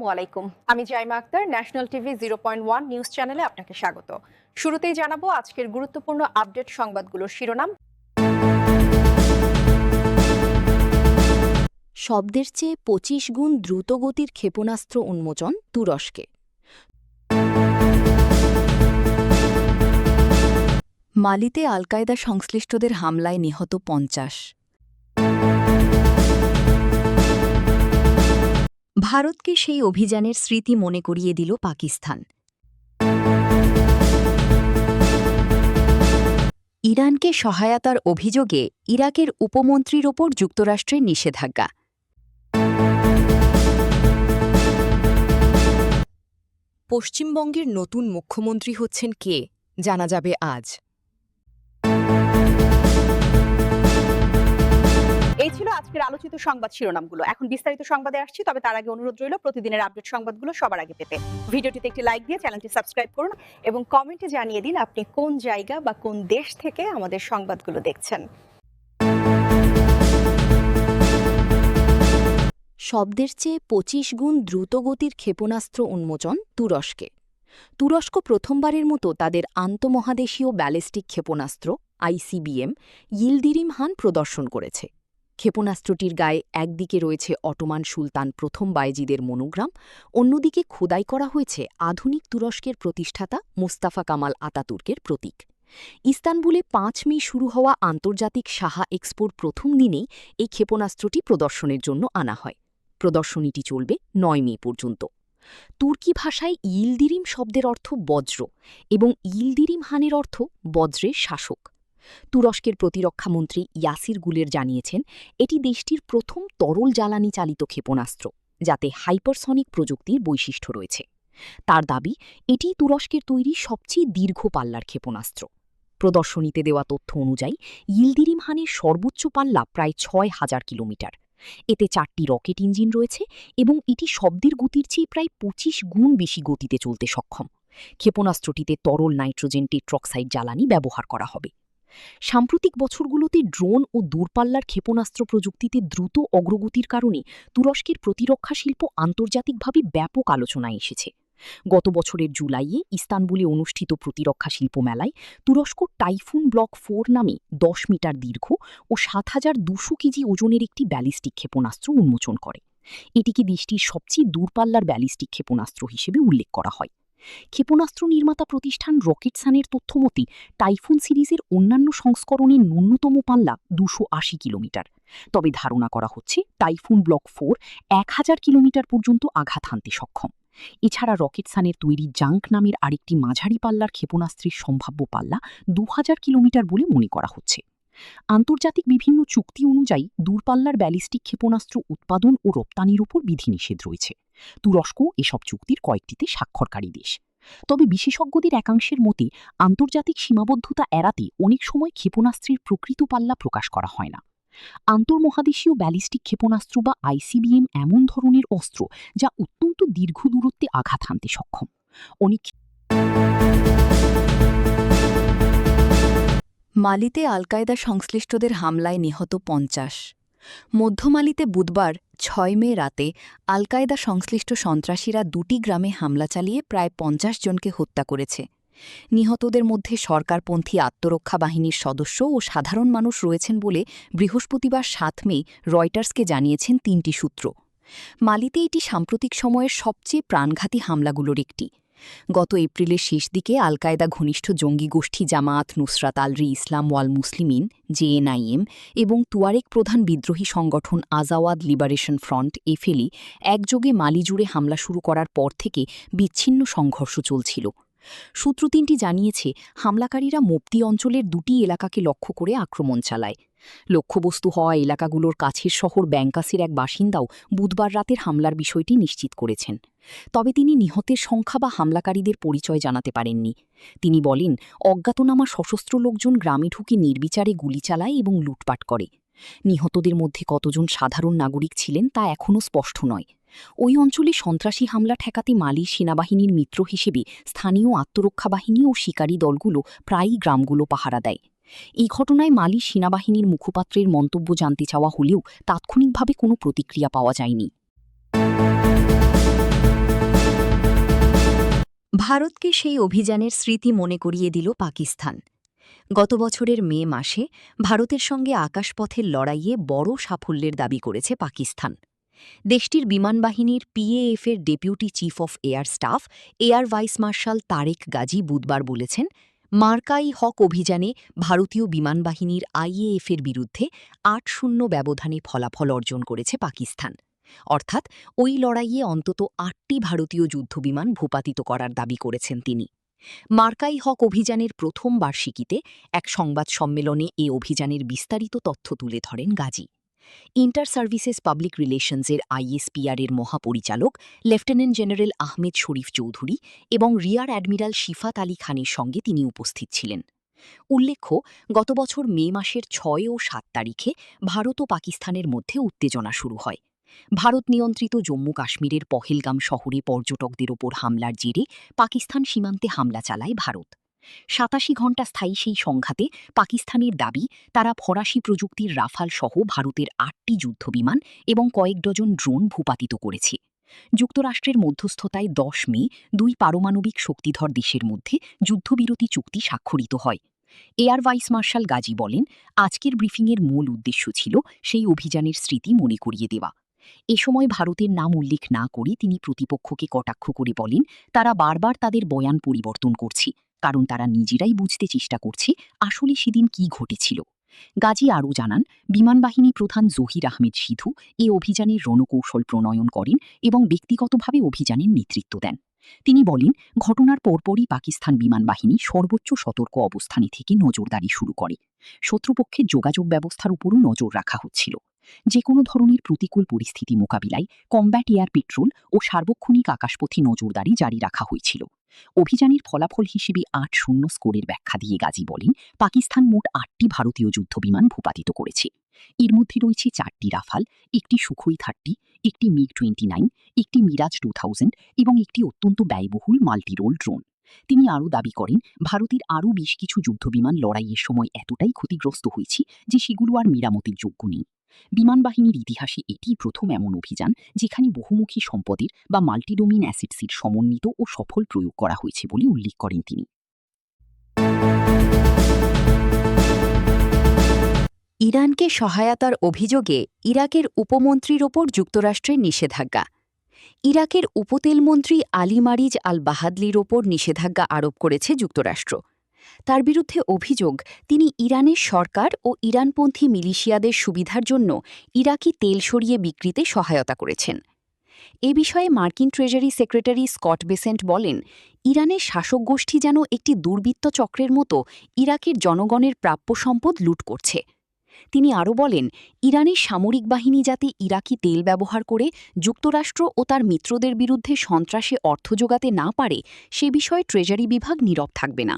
আসসালামু আলাইকুম। আমি Zaima Akter, national TV 0.1 news চ্যানেলে আপনাকে স্বাগত। শুরুতেই জানাবো আজকের গুরুত্বপূর্ণ আপডেট সংবাদগুলোর শিরোনাম। শব্দের চেয়ে ২৫ গুণ দ্রুতগতির ক্ষেপণাস্ত্র উন্মোচন তুরস্কে। মালিতে আল কায়দা সংশ্লিষ্টদের হামলায় নিহত ৫০। ভারতকে সেই অভিযানের স্মৃতি মনে করিয়ে দিল পাকিস্তান। ইরানকে সহায়তার অভিযোগে ইরাকের উপমন্ত্রীর ওপর যুক্তরাষ্ট্রের নিষেধাজ্ঞা। পশ্চিমবঙ্গের নতুন মুখ্যমন্ত্রী হচ্ছেন কে, জানা যাবে আজ। এই ছিল আজকের আলোচিত সংবাদ শিরোনামগুলো। এখন বিস্তারিত সংবাদে আসছি, তবে তার আগে অনুরোধ রইল প্রতিদিনের আপডেট সংবাদগুলো সবার আগে পেতে ভিডিওটিতে একটি লাইক দিয়ে চ্যানেলটি সাবস্ক্রাইব করুন এবং কমেন্টে জানিয়ে দিন আপনি কোন জায়গা বা কোন দেশ থেকে আমাদের সংবাদগুলো দেখছেন। শব্দের চেয়ে ২৫ গুণ দ্রুতগতির ক্ষেপণাস্ত্র উন্মোচন তুরস্কে। তুরস্ক প্রথমবারের মতো তাদের আন্তঃমহাদেশীয় ব্যালিস্টিক ক্ষেপণাস্ত্র আইসিবিএম ইলদিরিম হান প্রদর্শন করেছে। ক্ষেপণাস্ত্রটির গায়ে একদিকে রয়েছে অটোমান সুলতান প্রথম বায়েজিদের মনোগ্রাম, অন্যদিকে খোদাই করা হয়েছে আধুনিক তুরস্কের প্রতিষ্ঠাতা মুস্তাফা কামাল আতাতুর্কের প্রতীক। ইস্তানবুলে ৫ মে শুরু হওয়া আন্তর্জাতিক সাহা এক্সপোর প্রথম দিনেই এই ক্ষেপণাস্ত্রটি প্রদর্শনের জন্য আনা হয়। প্রদর্শনীটি চলবে ৯ মে পর্যন্ত। তুর্কি ভাষায় ইলদিরিম শব্দের অর্থ বজ্র এবং ইলদিরিম হানের অর্থ বজ্রের শাসক। তুরস্কের প্রতিরক্ষামন্ত্রী ইয়াসির গুলের জানিয়েছেন, এটি দেশটির প্রথম তরল জ্বালানি চালিত ক্ষেপণাস্ত্র, যাতে হাইপারসনিক প্রযুক্তির বৈশিষ্ট্য রয়েছে। তার দাবি, এটি তুরস্কের তৈরি সবচেয়ে দীর্ঘ পাল্লার ক্ষেপণাস্ত্র। প্রদর্শনীতে দেওয়া তথ্য অনুযায়ী ইলদিরিম হানের সর্বোচ্চ পাল্লা প্রায় ৬,০০০ কিলোমিটার। এতে ৪টি রকেট ইঞ্জিন রয়েছে এবং এটি শব্দের গতির চেয়ে প্রায় ২৫ গুণ বেশি গতিতে চলতে সক্ষম। ক্ষেপণাস্ত্রটিতে তরল নাইট্রোজেন টেট্রক্সাইড জ্বালানি ব্যবহার করা হবে। সাম্প্রতিক বছরগুলোতে ড্রোন ও দূরপাল্লার ক্ষেপণাস্ত্র প্রযুক্তিতে দ্রুত অগ্রগতির কারণে তুরস্কের প্রতিরক্ষা শিল্প আন্তর্জাতিকভাবে ব্যাপক আলোচনায় এসেছে। গত বছরের জুলাইয়ে ইস্তানবুলে অনুষ্ঠিত প্রতিরক্ষা শিল্প মেলায় তুরস্ক টাইফুন ব্লক ৪ নামে ১০ মিটার দীর্ঘ ও ৭,২০০ কেজি ওজনের একটি ব্যালিস্টিক ক্ষেপণাস্ত্র উন্মোচন করে। এটিকে দেশটির সবচেয়ে দূরপাল্লার ব্যালিস্টিক ক্ষেপণাস্ত্র হিসেবে উল্লেখ করা হয়। ক্ষেপণাস্ত্র নির্মাতা প্রতিষ্ঠান রকেটসানের তথ্যমতে টাইফুন সিরিজের অন্যান্য সংস্করণের ন্যূনতম পাল্লা ২৮০ কিলোমিটার। তবে ধারণা করা হচ্ছে টাইফুন ব্লক ৪ ১,০০০ কিলোমিটার পর্যন্ত আঘাত হানতে সক্ষম। এছাড়া রকেটসানের তৈরি জাঙ্ক নামের আরেকটি মাঝারি পাল্লার ক্ষেপণাস্ত্রের সম্ভাব্য পাল্লা ২,০০০ কিলোমিটার বলে মনে করা হচ্ছে। আন্তর্জাতিক বিভিন্ন চুক্তি অনুযায়ী দূরপাল্লার ব্যালিস্টিক ক্ষেপণাস্ত্র উৎপাদন ও রপ্তানির উপর বিধিনিষেধ রয়েছে। তুরস্ক এসব চুক্তির কয়েকটিতে স্বাক্ষরকারী দেশ। তবে বিশেষজ্ঞদের একাংশের মতে আন্তর্জাতিক সীমাবদ্ধতা এড়াতে অনেক সময় ক্ষেপণাস্ত্রের প্রকৃত পাল্লা প্রকাশ করা হয় না। আন্তর্মহাদেশীয় ব্যালিস্টিক ক্ষেপণাস্ত্র বা আইসিবিএম এমন ধরনের অস্ত্র যা অত্যন্ত দীর্ঘ দূরত্বে আঘাত হানতে সক্ষম। অনেক মালিতে আল কায়দা সংশ্লিষ্টদের হামলায় নিহত ৫০। মধ্য মালিতে বুধবার ৬ মে রাতে আল কায়দা সংশ্লিষ্ট সন্ত্রাসীরা ২টি গ্রামে হামলা চালিয়ে প্রায় ৫০ জনকে হত্যা করেছে। নিহতদের মধ্যে সরকারপন্থী আত্মরক্ষা বাহিনীর সদস্য ও সাধারণ মানুষ রয়েছেন বলে বৃহস্পতিবার ৭ মে রয়টার্সকে জানিয়েছেন ৩টি সূত্র। মালিতে এটি সাম্প্রতিক সময়ের সবচেয়ে প্রাণঘাতী হামলাগুলোর একটি। গত এপ্রিলের শেষ দিকে আল কায়দা ঘনিষ্ঠ জঙ্গি গোষ্ঠী জামায়াত নুসরাত আল-রি ইসলাম ওয়াল মুসলিমিন জেএনআইএম এবং তুয়ারেক প্রধান বিদ্রোহী সংগঠন আজাওয়াদ লিবারেশন ফ্রন্ট এফএলই একযোগে মালি জুড়ে হামলা শুরু করার পর থেকে বিচ্ছিন্ন সংঘর্ষ চলছিল। সূত্র ৩টি জানিয়েছে, হামলাকারীরা মোপ্তি অঞ্চলের ২টি এলাকাকে লক্ষ্য করে আক্রমণ চালায়। লক্ষ্যবস্তু হওয়া এলাকাগুলোর কাছের শহর ব্যাংকাসের এক বাসিন্দাও বুধবার রাতের হামলার বিষয়টি নিশ্চিত করেছেন। তবে তিনি নিহতের সংখ্যা বা হামলাকারীদের পরিচয় জানাতে পারেননি। তিনি বলেন, অজ্ঞাতনামা সশস্ত্র লোকজন গ্রামে ঢুকে নির্বিচারে গুলি চালায় এবং লুটপাট করে। নিহতদের মধ্যে কতজন সাধারণ নাগরিক ছিলেন তা এখনও স্পষ্ট নয়। ওই অঞ্চলে সন্ত্রাসী হামলা ঠেকাতে মালির সেনাবাহিনীর মিত্র হিসেবে স্থানীয় আত্মরক্ষা বাহিনী ও শিকারী দলগুলো প্রায়ই গ্রামগুলো পাহারা দেয়। এই ঘটনায় মালি সেনাবাহিনীর মুখপাত্রের মন্তব্য জানতে চাওয়া হলেও তাৎক্ষণিকভাবে কোনো প্রতিক্রিয়া পাওয়া যায়নি। ভারতকে সেই অভিযানের স্মৃতি মনে করিয়ে দিল পাকিস্তান। গত বছরের মে মাসে ভারতের সঙ্গে আকাশপথের লড়াইয়ে বড় সাফল্যের দাবি করেছে পাকিস্তান। দেশটির বিমানবাহিনীর পিএএফের deputy chief of air staff air vice marshal Tarek Gazi বুধবার বলেছেন, মার্কাই হক অভিযানে ভারতীয় বিমানবাহিনীর আইএএফের বিরুদ্ধে ৮-০ ব্যবধানে ফলাফল অর্জন করেছে পাকিস্তান। অর্থাৎ ওই লড়াইয়ে অন্তত ৮টি ভারতীয় যুদ্ধবিমান ভূপাতিত করার দাবি করেছেন তিনি। মার্কাই হক অভিযানের প্রথম বার্ষিকীতে এক সংবাদ সম্মেলনে এ অভিযানের বিস্তারিত তথ্য তুলে ধরেন গাজী। ইন্টার সার্ভিসেস পাবলিক রিলেশনসের আইএসপিআরের মহাপরিচালক লেফটেন্যান্ট জেনারেল আহমেদ শরীফ চৌধুরী এবং রিয়ার অ্যাডমিরাল শিফাত আলী খানের সঙ্গে তিনি উপস্থিত ছিলেন। উল্লেখ্য, গত বছর মে মাসের ৬ ও ৭ তারিখে ভারত ও পাকিস্তানের মধ্যে উত্তেজনা শুরু হয়। ভারত নিয়ন্ত্রিত জম্মু কাশ্মীরের পহেলগাম শহরে পর্যটকদের ওপর হামলার জেরে পাকিস্তান সীমান্তে হামলা চালায় ভারত। ৮৭ ঘণ্টা স্থায়ী সেই সংঘাতে পাকিস্তানের দাবি, তারা ফরাসি প্রযুক্তির রাফাল সহ ভারতের ৮টি যুদ্ধবিমান এবং কয়েক ডজন ড্রোন ভূপাতিত করেছে। যুক্তরাষ্ট্রের মধ্যস্থতায় ১০ মে ২ পারমাণবিক শক্তিধর দেশের মধ্যে যুদ্ধবিরতি চুক্তি স্বাক্ষরিত হয়। এয়ার ভাইস মার্শাল গাজী বলেন, আজকের ব্রিফিংয়ের মূল উদ্দেশ্য ছিল সেই অভিযানের স্মৃতি মনে করিয়ে দেওয়া। এ সময় ভারতের নাম উল্লেখ না করে তিনি প্রতিপক্ষকে কটাক্ষ করে বলেন, তারা বারবার তাদের বয়ান পরিবর্তন করছে, কারণ তারা নিজেরাই বুঝতে চেষ্টা করছে আসলে সেদিন কী ঘটেছিল। গাজী আরও জানান, বিমানবাহিনী প্রধান জহির আহমেদ সিধু এ অভিযানের রণকৌশল প্রণয়ন করেন এবং ব্যক্তিগতভাবে অভিযানের নেতৃত্ব দেন। তিনি বলেন, ঘটনার পরপরই পাকিস্তান বিমানবাহিনী সর্বোচ্চ সতর্ক অবস্থানে থেকে নজরদারি শুরু করে। শত্রুপক্ষের যোগাযোগ ব্যবস্থার উপরও নজর রাখা হচ্ছিল। যে কোনো ধরনের প্রতিকূল পরিস্থিতি মোকাবিলায় কমব্যাট এয়ার পেট্রোল ও সার্বক্ষণিক আকাশপথে নজরদারি জারি রাখা হয়েছিল। অভিযানের ফলাফল হিসেবে ৮-০ স্কোরের ব্যাখ্যা দিয়ে গাজী বলেন, পাকিস্তান মোট ৮টি ভারতীয় যুদ্ধবিমান ভূপাতিত করেছে। এর মধ্যে রয়েছে 4টি রাফাল, একটি সুখোই 30, একটি মিগ-29, একটি মিরাজ 2000 এবং একটি অত্যন্ত ব্যয়বহুল মাল্টিরোল ড্রোন। তিনি আরও দাবি করেন, ভারতের আরও বেশ কিছু যুদ্ধবিমান লড়াইয়ের সময় এতটাই ক্ষতিগ্রস্ত হয়েছে যে সেগুলো আর মেরামতের যোগ্য নেই। বিমানবাহিনীর ইতিহাসে এটিই প্রথম এমন অভিযান যেখানে বহুমুখী সম্পদের বা মাল্টিডোমিন অ্যাসেটসের সমন্বিত ও সফল প্রয়োগ করা হয়েছে বলে উল্লেখ করেন তিনি। ইরানকে সহায়তার অভিযোগে ইরাকের উপমন্ত্রীর ওপর যুক্তরাষ্ট্রের নিষেধাজ্ঞা। ইরাকের উপতেলমন্ত্রী আলী মারিজ আল বাহাদলির ওপর নিষেধাজ্ঞা আরোপ করেছে যুক্তরাষ্ট্র। তার বিরুদ্ধে অভিযোগ, তিনি ইরানের সরকার ও ইরানপন্থী মিলিশিয়াদের সুবিধার জন্য ইরাকি তেল সরিয়ে বিক্রিতে সহায়তা করেছেন। এ বিষয়ে মার্কিন ট্রেজারি সেক্রেটারি স্কট বেসেন্ট বলেন, ইরানের শাসক গোষ্ঠী যেন একটি দুর্বৃত্ত চক্রের মতো ইরাকের জনগণের প্রাপ্য সম্পদ লুট করছে। তিনি আরও বলেন, ইরানের সামরিক বাহিনী যাতে ইরাকি তেল ব্যবহার করে যুক্তরাষ্ট্র ও তার মিত্রদের বিরুদ্ধে সন্ত্রাসে অর্থ যোগাতে না পারে সে বিষয়ে ট্রেজারি বিভাগ নীরব থাকবে না।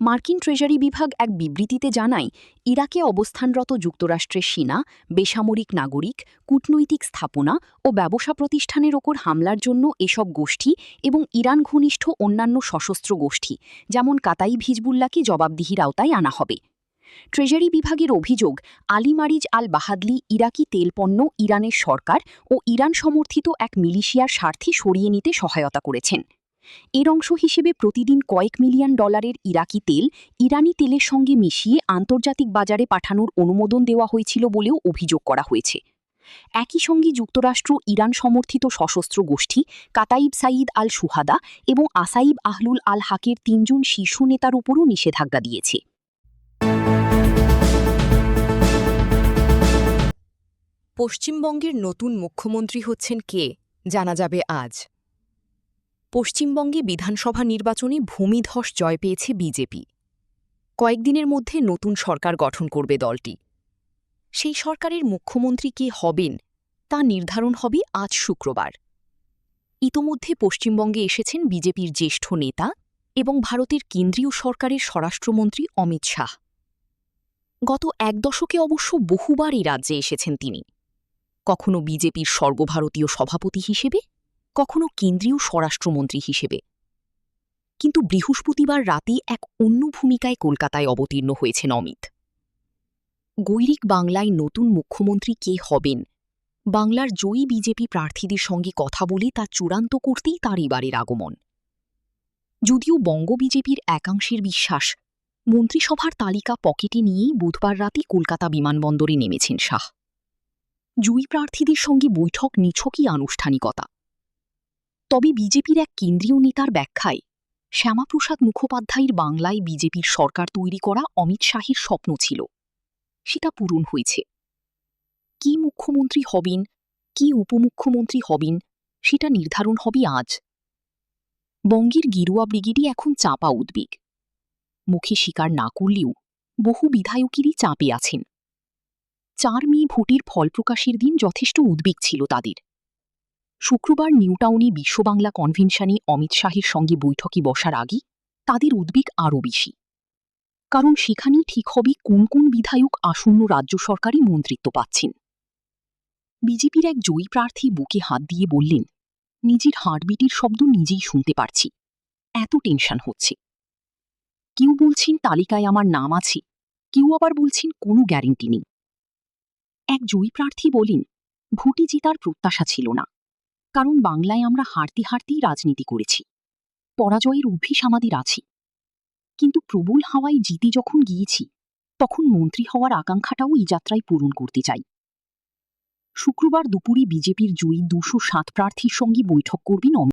মার্কিন ট্রেজারি বিভাগ এক বিবৃতিতে জানায়, ইরাকে অবস্থানরত যুক্তরাষ্ট্রের সেনা, বেসামরিক নাগরিক, কূটনৈতিক স্থাপনা ও ব্যবসা প্রতিষ্ঠানের ওপর হামলার জন্য এসব গোষ্ঠী এবং ইরান ঘনিষ্ঠ অন্যান্য সশস্ত্র গোষ্ঠী যেমন কাতাইব হিজবুল্লাহকে জবাবদিহির আওতায় আনা হবে। ট্রেজারি বিভাগের অভিযোগ, আলী মারিজ আল বাহাদলি ইরাকি তেলপণ্য ইরানের সরকার ও ইরান সমর্থিত এক মিলিশিয়ার স্বার্থে সরিয়ে নিতে সহায়তা করেছেন। এর অংশ হিসেবে প্রতিদিন কয়েক মিলিয়ন ডলারের ইরাকি তেল ইরানি তেলের সঙ্গে মিশিয়ে আন্তর্জাতিক বাজারে পাঠানোর অনুমোদন দেওয়া হয়েছিল বলেও অভিযোগ করা হয়েছে। একই সঙ্গে যুক্তরাষ্ট্র ইরান সমর্থিত সশস্ত্র গোষ্ঠী কাতাইব সাইদ আল সুহাদা এবং আসাইব আহলুল আল হাকের ৩ জন শীর্ষ নেতার উপরও নিষেধাজ্ঞা দিয়েছে। পশ্চিমবঙ্গের নতুন মুখ্যমন্ত্রী হচ্ছেন কে, জানা যাবে আজ। পশ্চিমবঙ্গে বিধানসভা নির্বাচনে ভূমিধস জয় পেয়েছে বিজেপি। কয়েকদিনের মধ্যে নতুন সরকার গঠন করবে দলটি। সেই সরকারের মুখ্যমন্ত্রী কে হবেন তা নির্ধারণ হবে আজ শুক্রবার। ইতোমধ্যে পশ্চিমবঙ্গে এসেছেন বিজেপির জ্যেষ্ঠ নেতা এবং ভারতের কেন্দ্রীয় সরকারের স্বরাষ্ট্রমন্ত্রী অমিত শাহ। গত ১ দশকে অবশ্য বহুবার এই রাজ্যে এসেছেন তিনি, কখনো বিজেপির সর্বভারতীয় সভাপতি হিসেবে, কখনো কেন্দ্রীয় স্বরাষ্ট্রমন্ত্রী হিসেবে। কিন্তু বৃহস্পতিবার রাতে এক অন্য ভূমিকায় কলকাতায় অবতীর্ণ হয়েছেন অমিত। গৈরিক বাংলায় নতুন মুখ্যমন্ত্রী কে হবেন, বাংলার জয়ী বিজেপি প্রার্থীদের সঙ্গে কথা বলে তা চূড়ান্ত করতেই তাঁর এবারের আগমন। যদিও বঙ্গ বিজেপির একাংশের বিশ্বাস, মন্ত্রিসভার তালিকা পকেটে নিয়েই বুধবার রাতে কলকাতা বিমানবন্দরে নেমেছেন শাহ। জয়ী প্রার্থীদের সঙ্গে বৈঠক নিছকই আনুষ্ঠানিকতা। তবে বিজেপির এক কেন্দ্রীয় নেতার ব্যাখ্যায়, শ্যামাপ্রসাদ মুখোপাধ্যায়ের বাংলায় বিজেপির সরকার তৈরি করা অমিত শাহের স্বপ্ন ছিল, সেটা পূরণ হয়েছে। কি মুখ্যমন্ত্রী হবেন, কি উপমুখ্যমন্ত্রী হবেন, সেটা নির্ধারণ হবে আজ। বঙ্গের গেরুয়া ব্রিগেডে এখন চাপা উদ্বেগ। মুখে স্বীকার না করলেও বহু বিধায়কেরই চাপে আছেন। 4 মে ভোটের ফল প্রকাশের দিন যথেষ্ট উদ্বেগ ছিল তাদের। শুক্রবার নিউটাউনে বিশ্ববাংলা কনভেনশনে অমিত শাহের সঙ্গে বৈঠকে বসার আগে তাদের উদ্বেগ আরও বেশি। কারণ সেখানেই ঠিক হবে কোন কোন বিধায়ক আসন্ন রাজ্য সরকারে মন্ত্রিত্ব পাচ্ছেন। বিজেপির এক জয়ী প্রার্থী বুকে হাত দিয়ে বললেন, নিজের হার্টবিটের শব্দ নিজেই শুনতে পারছি, এত টেনশন হচ্ছে। কেউ বলছেন তালিকায় আমার নাম আছে, কেউ আবার বলছেন কোনো গ্যারেন্টি নেই। এক জয়ী প্রার্থী বলেন, ভোটে জেতার প্রত্যাশা ছিল না, কারণ বাংলায় আমরা হারতে হারতেই রাজনীতি করেছি, পরাজয়ের অভ্যেস আমাদের আছে। কিন্তু প্রবল হাওয়ায় জিতে যখন গিয়েছি, তখন মন্ত্রী হওয়ার আকাঙ্ক্ষাটাও এই যাত্রায় পূরণ করতে চাই। শুক্রবার দুপুরে বিজেপির জয়ী 207 প্রার্থীর সঙ্গে বৈঠক করবেন অমিত।